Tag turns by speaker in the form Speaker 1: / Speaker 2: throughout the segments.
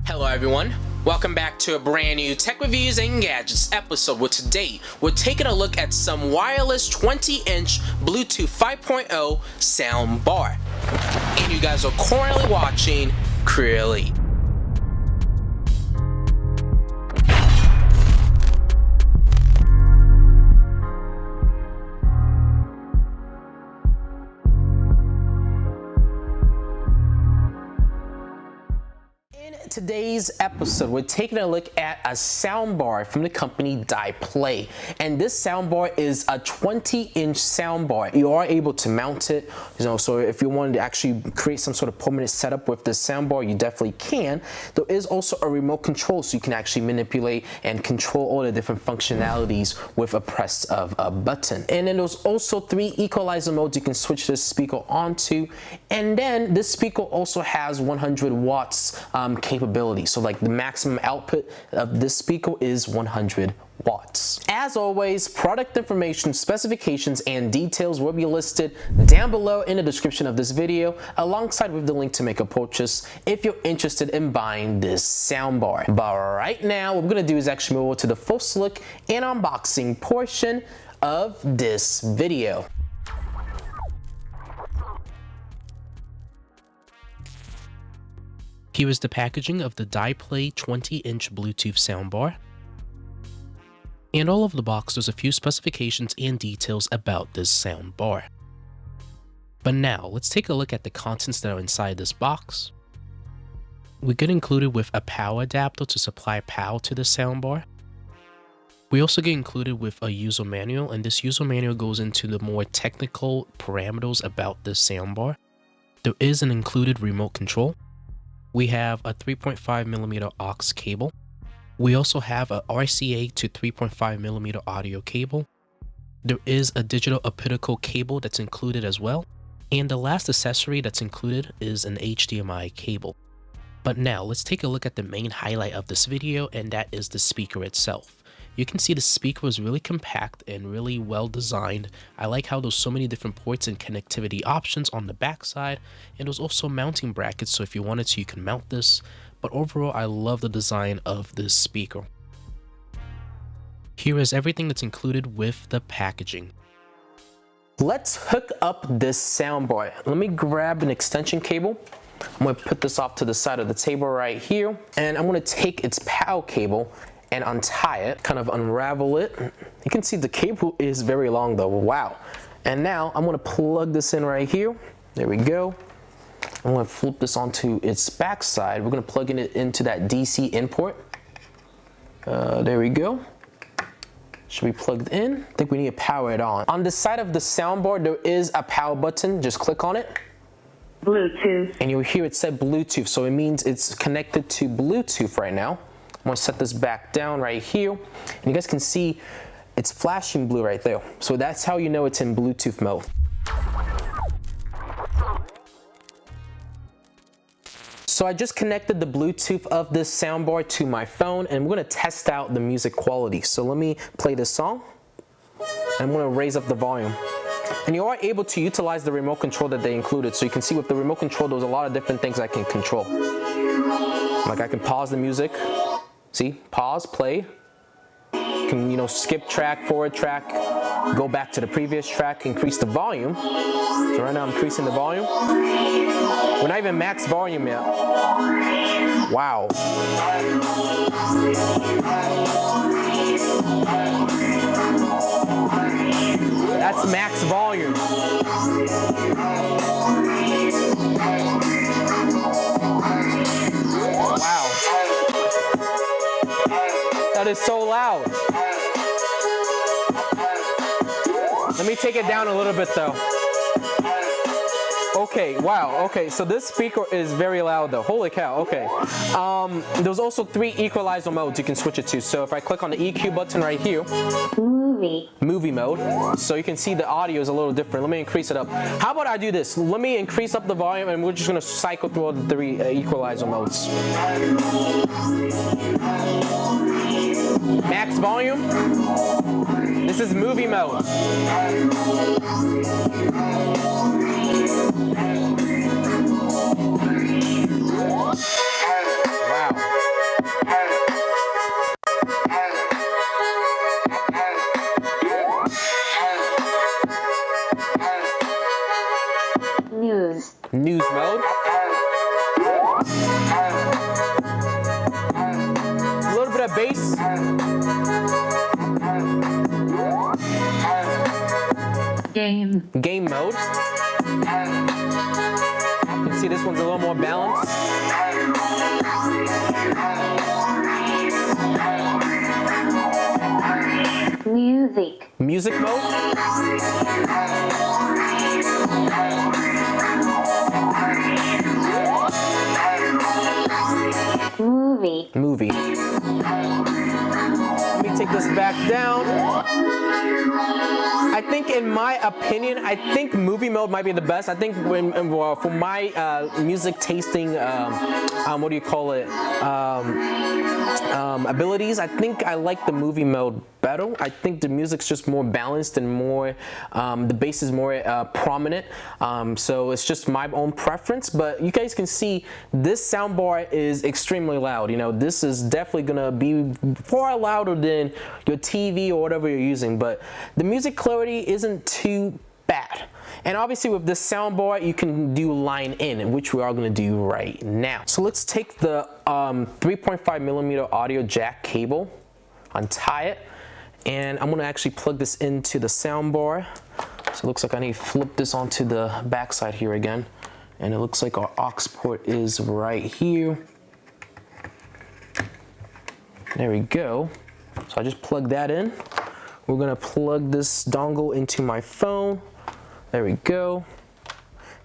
Speaker 1: Hello everyone, welcome back to a brand new Tech Reviews and Gadgets episode where today we're taking a look at some wireless 20-inch Bluetooth 5.0 sound bar. And you guys are currently watching CrewElite. Today's episode, we're taking a look at a soundbar from the company Dyplay, and this soundbar is a 20-inch soundbar. You are able to mount it, so if you wanted to actually create some sort of permanent setup with this soundbar, you definitely can. There is also a remote control, so you can actually manipulate and control all the different functionalities with a press of a button. And then there's also 3 equalizer modes you can switch this speaker onto, and then this speaker also has 100 watts capability. So like the maximum output of this speaker is 100 watts. As always, product information, specifications, and details will be listed down below in the description of this video, alongside with the link to make a purchase if you're interested in buying this soundbar. But right now, what we're gonna do is actually move over to the first look and unboxing portion of this video. Here is the packaging of the Dyplay 20-inch Bluetooth soundbar. And all over the box, there's a few specifications and details about this soundbar. But now, let's take a look at the contents that are inside this box. We get included with a power adapter to supply power to the soundbar. We also get included with a user manual, and this user manual goes into the more technical parameters about this soundbar. There is an included remote control. We have a 3.5mm aux cable. We also have a RCA to 3.5mm audio cable. There is a digital optical cable that's included as well. And the last accessory that's included is an HDMI cable. But now let's take a look at the main highlight of this video, and that is the speaker itself. You can see the speaker is really compact and really well designed. I like how there's so many different ports and connectivity options on the back side, and there's also mounting brackets, so if you wanted to, you can mount this. But overall, I love the design of this speaker. Here is everything that's included with the packaging. Let's hook up this soundbar. Let me grab an extension cable. I'm going to put this off to the side of the table right here, and I'm going to take its power cable and untie it, kind of unravel it. You can see the cable is very long though, wow. And now I'm gonna plug this in right here. There we go. I'm gonna flip this onto its back side. We're gonna plug it into that DC in port. There we go. Should be plugged in. I think we need to power it on. On the side of the soundbar, there is a power button. Just click on it.
Speaker 2: Bluetooth.
Speaker 1: And you'll hear it said Bluetooth, so it means it's connected to Bluetooth right now. I'm gonna set this back down right here, and you guys can see it's flashing blue right there. So that's how you know it's in Bluetooth mode. So I just connected the Bluetooth of this soundbar to my phone, and we're gonna test out the music quality. So let me play this song, and I'm gonna raise up the volume. And you are able to utilize the remote control that they included. So you can see with the remote control, there's a lot of different things I can control. Like I can pause the music. See, pause, play. You can, skip track, forward track, go back to the previous track, increase the volume. So right now I'm increasing the volume. We're not even max volume yet. Wow. That's max volume. Wow. That is so loud. Let me take it down a little bit though. Okay, wow, okay, so this speaker is very loud though. Holy cow, okay. There's also 3 equalizer modes you can switch it to. So if I click on the EQ button right here, movie mode, so you can see the audio is a little different. Let me increase it up. How about I do this? Let me increase up the volume, and we're just gonna cycle through all the 3 equalizer modes. Max volume. This is movie mode. Wow.
Speaker 2: News.
Speaker 1: News mode. A little bit of bass.
Speaker 2: Game.
Speaker 1: Game mode. You can see this one's a little more balanced.
Speaker 2: Music.
Speaker 1: Music mode.
Speaker 2: Movie.
Speaker 1: Movie. Let me take this back down. I think, in my opinion, I think movie mode might be the best. I think for my music tasting, what do you call it, abilities, I think I like the movie mode better. I think the music's just more balanced and more, the bass is more prominent. So it's just my own preference, but you guys can see this soundbar is extremely loud. You know, this is definitely gonna be far louder than your TV or whatever you're using, but the music clarity isn't too bad. And obviously with this soundbar, you can do line in, which we are going to do right now. So let's take the 3.5mm audio jack cable, untie it, and I'm going to actually plug this into the soundbar. So it looks like I need to flip this onto the back side here again. And it looks like our aux port is right here. There we go. So I just plug that in. We're going to plug this dongle into my phone. There we go.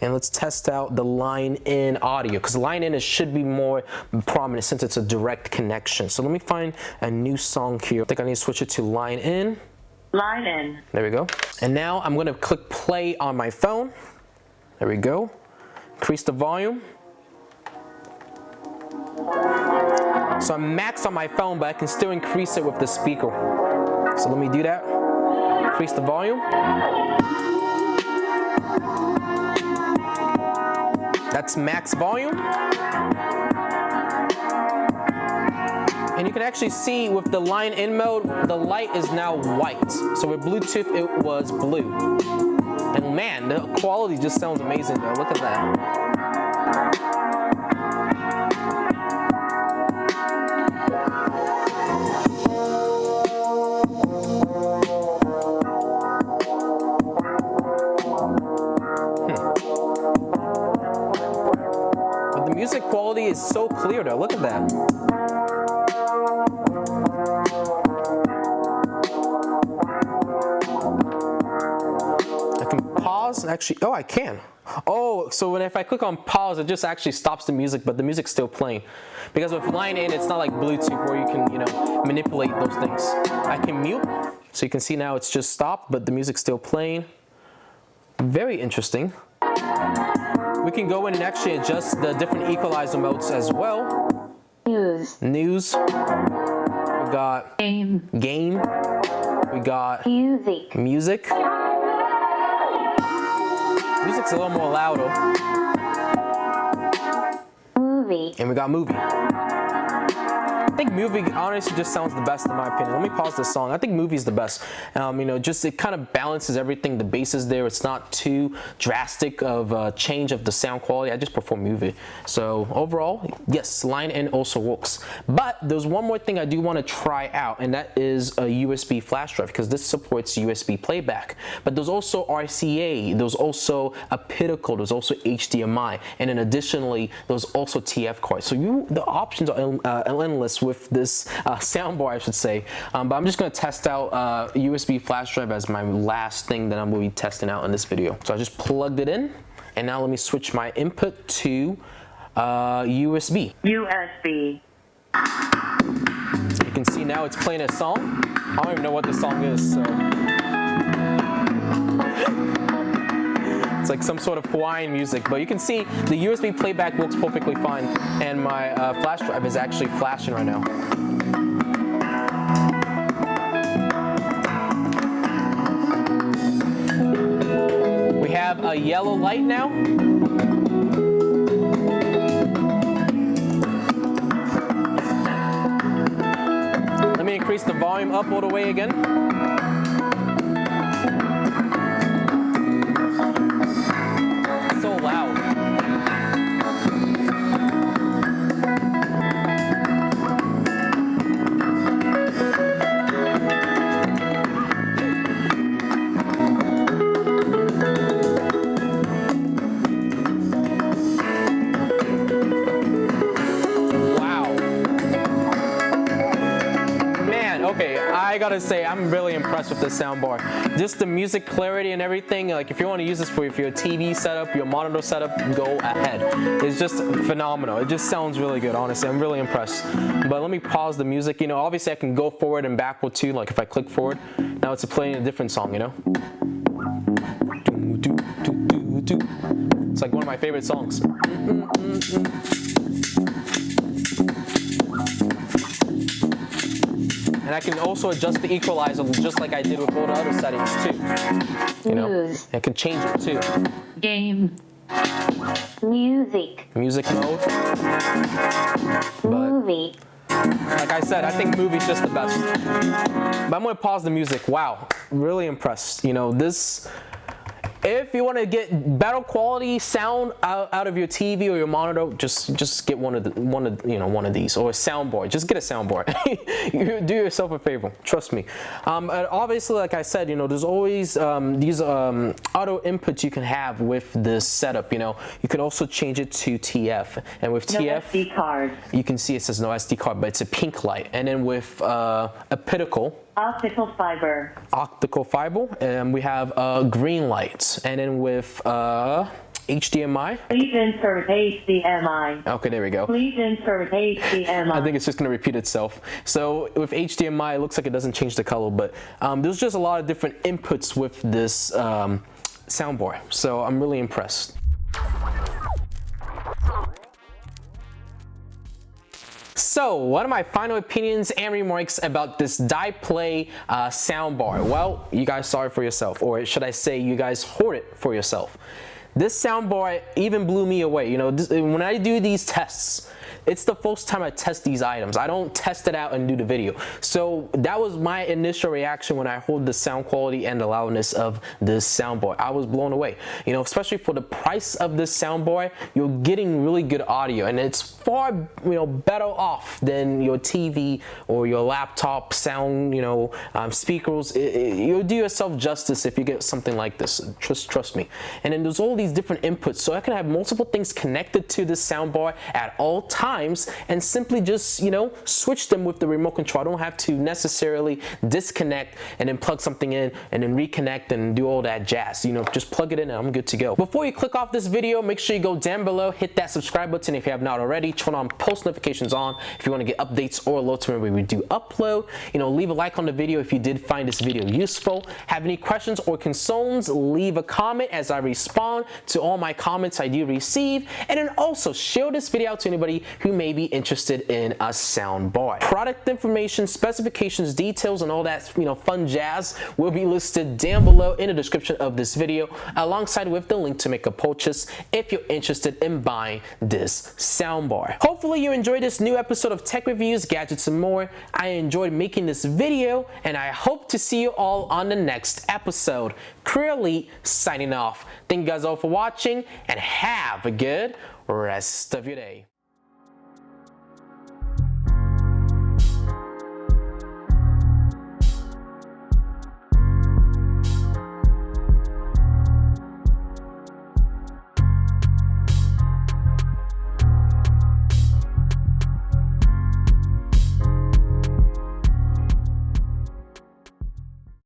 Speaker 1: And let's test out the line in audio, because line in should be more prominent since it's a direct connection. So let me find a new song here. I think I need to switch it to line in.
Speaker 2: Line in.
Speaker 1: There we go. And now I'm going to click play on my phone. There we go. Increase the volume. So I'm maxed on my phone, but I can still increase it with the speaker. So let me do that. Increase the volume. That's max volume. And you can actually see with the line in mode, the light is now white. So with Bluetooth, it was blue. And man, the quality just sounds amazing though. Look at that. But the music quality is so clear though. Look at that. Actually, oh, I can. Oh, so if I click on pause, it just actually stops the music, but the music's still playing. Because with line in, it's not like Bluetooth where you can, you know, manipulate those things. I can mute, so you can see now it's just stopped, but the music's still playing. Very interesting. We can go in and actually adjust the different equalizer modes as well.
Speaker 2: News.
Speaker 1: News. We got
Speaker 2: Game.
Speaker 1: Game. We got
Speaker 2: Music.
Speaker 1: Music. Music's a little more louder.
Speaker 2: Movie.
Speaker 1: And we got Movie. I think Movie honestly just sounds the best in my opinion. Let me pause this song. I think Movie's the best. You know, just it kind of balances everything. The bass is there. It's not too drastic of a change of the sound quality. I just prefer Movie. So overall, yes, line in also works. But there's one more thing I do want to try out, and that is a USB flash drive, because this supports USB playback. But there's also RCA. There's also Optical. There's also HDMI, and then additionally, there's also TF cards. So the options are endless with this soundbar, I should say. But I'm just going to test out USB flash drive as my last thing that I'm going to be testing out in this video. So I just plugged it in, and now let me switch my input to USB.
Speaker 2: USB.
Speaker 1: You can see now it's playing a song. I don't even know what the song is, so. It's like some sort of Hawaiian music, but you can see the USB playback works perfectly fine, and my flash drive is actually flashing right now. We have a yellow light now. Let me increase the volume up all the way again. So loud.
Speaker 3: gotta say, I'm really impressed with this soundbar. Just the music clarity and everything. Like if you want to use this for your TV setup, your monitor setup, go ahead. It's just phenomenal. It just sounds really good, honestly. I'm really impressed. But let me pause the music. You know, obviously I can go forward and backward too. Like if I click forward, now it's playing a different song, you know? It's like one of my favorite songs. And I can also adjust the equalizer just like I did with all the other settings too. You know, I can change it too.
Speaker 2: Game. Music.
Speaker 3: Music mode.
Speaker 2: Movie.
Speaker 3: Like I said, I think movie's just the best. But I'm gonna pause the music. Wow, really impressed. You know, this. If you want to get better quality sound out of your TV or your monitor, just get one of these, or a soundbar. Just get a soundbar. You do yourself a favor. Trust me. Obviously, like I said, you know, there's always these auto inputs you can have with this setup. You know, you could also change it to TF, and with
Speaker 2: No
Speaker 3: TF,
Speaker 2: SD card.
Speaker 3: you can see it says no SD card, but it's a pink light. And then with Optical.
Speaker 2: Optical fiber.
Speaker 3: Optical fiber, and we have green lights, and then with HDMI.
Speaker 2: Please insert HDMI.
Speaker 3: Okay, there we go.
Speaker 2: Please insert HDMI.
Speaker 3: I think it's just going to repeat itself. So with HDMI, it looks like it doesn't change the color, but there's just a lot of different inputs with this soundbar. So I'm really impressed. So, what are my final opinions and remarks about this Dyplay soundbar? Well, you guys saw it for yourself, or should I say you guys heard it for yourself. This soundbar even blew me away. You know, when I do these tests, it's the first time I test these items. I don't test it out and do the video. So that was my initial reaction when I heard the sound quality and the loudness of this soundbar. I was blown away. You know, especially for the price of this soundbar, you're getting really good audio, and it's far, you know, better off than your TV or your laptop sound, you know, speakers. You'll do yourself justice if you get something like this. Trust me. And then there's all these different inputs, so I can have multiple things connected to this soundbar at all times, and simply just, you know, switch them with the remote control. I don't have to necessarily disconnect and then plug something in and then reconnect and do all that jazz. You know, just plug it in and I'm good to go. Before you click off this video, make sure you go down below, hit that subscribe button if you have not already, turn on post notifications on if you want to get updates or alerts whenever we do upload. You know, leave a like on the video if you did find this video useful. Have any questions or concerns, leave a comment as I respond to all my comments I do receive, and then also share this video out to anybody who may be interested in a soundbar. Product information, specifications, details, and all that, you know, fun jazz will be listed down below in the description of this video, alongside with the link to make a purchase if you're interested in buying this soundbar. Hopefully you enjoyed this new episode of Tech Reviews, Gadgets, and More. I enjoyed making this video, and I hope to see you all on the next episode. CrewElite signing off. Thank you guys all for watching, and have a good rest of your day.